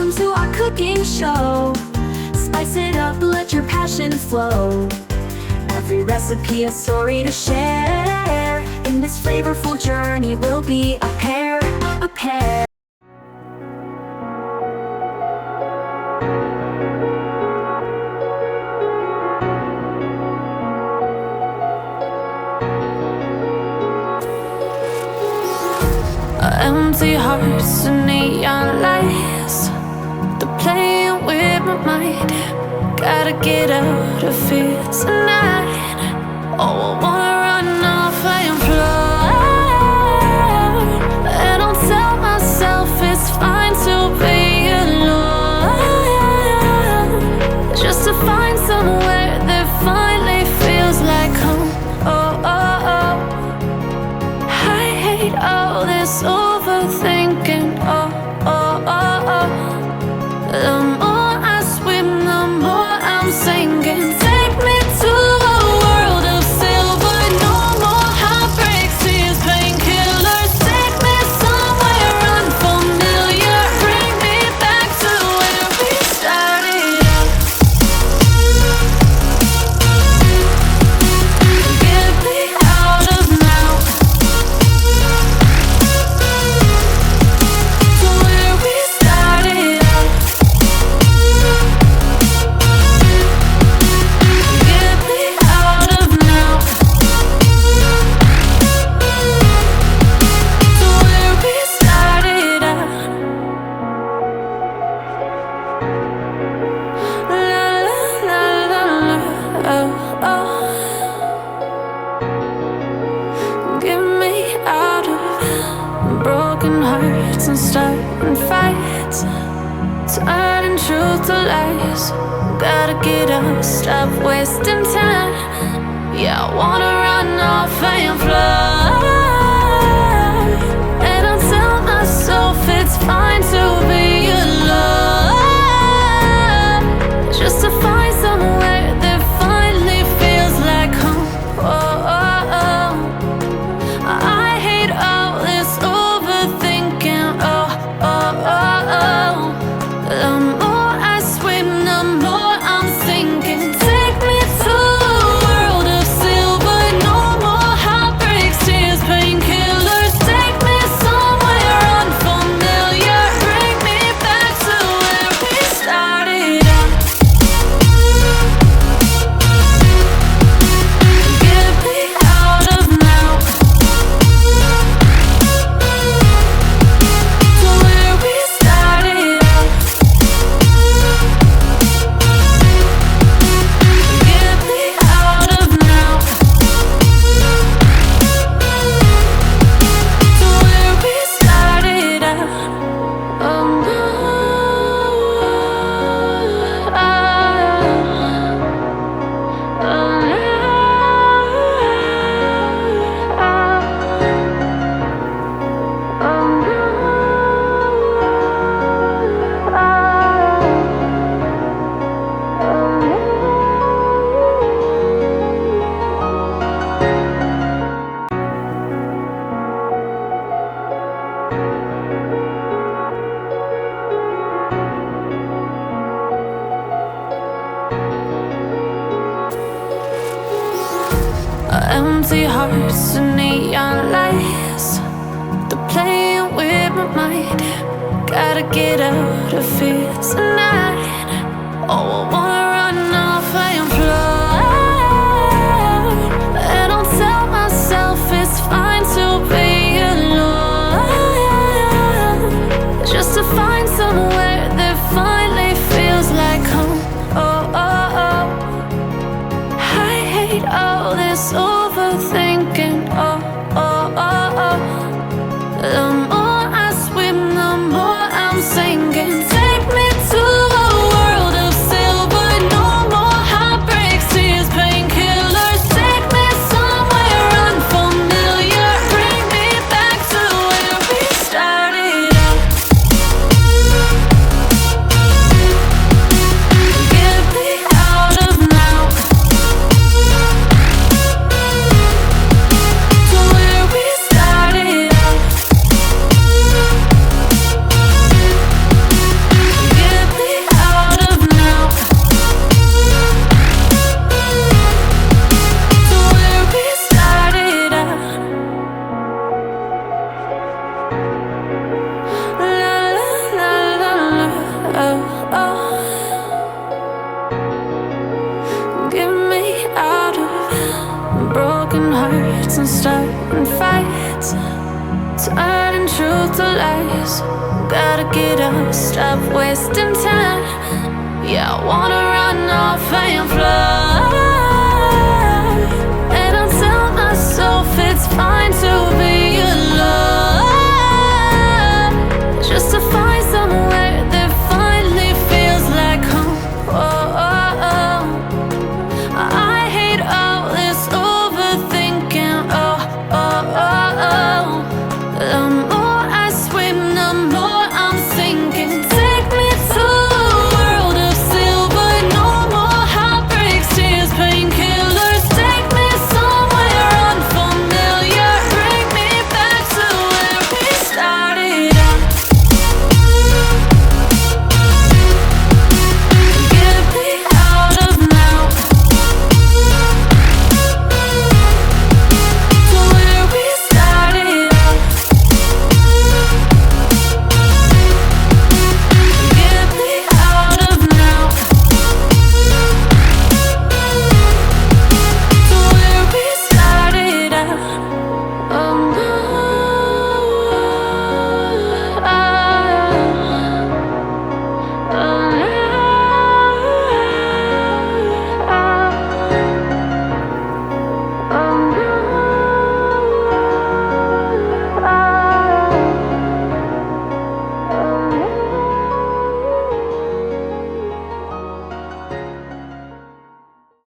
welcome to our cooking show. Spice it up, let your passion flow. Every recipe a story to share. In this flavorful journey we'll be a pair, a pair. Empty hearts and neon lights, they're playing with my mind. Gotta get out of here tonight. Oh, I wanna run off and fly. And I'll tell myself it's fine to be alone, just to find somewhere that finally feels like home. Oh, oh, oh. I hate all this overthinking. Oh, oh, oh, oh. The more I swim, the more I'm sinking. Take me to a world of silver. No more heartbreaks, tears, painkillers. Take me somewhere unfamiliar. Bring me back to where we started out. Get me out of now, to where we started out. Get me out of now, to where we started out. La la la la la, oh, oh. Get me out of broken hearts and starting fights, turning truth to lies. Gotta get up, stop wasting time. Yeah, I wanna run off and fly. And I'll tell myself it's fine to be alone, just to find somewhere that finally feels like home. Oh, oh, oh. I hate all this overthinking. Oh, oh, oh, oh. The more I swim, the more I'm sinking. Take me to a world of silver. No more heartbreaks, tears, painkillers. Take me somewhere unfamiliar. Bring me back to where we started out. Get me out of now, to where we started out. Get me out of now, to where we started out. Oh no, oh no, empty hearts and neon lights, they're playing with my mind. Gotta get out of here tonight. Oh, I wanna run off and fly. And I'll tell myself it's fine to be alone, just to find somewhere that finally feels like home. Oh, oh, oh. I hate all this overthinking. Oh, oh, oh, oh. The more I swim, the more I'm sinking. Take me to a world of silver. boys. Gotta get up, stop wasting time. Yeah, I wanna run off and fly.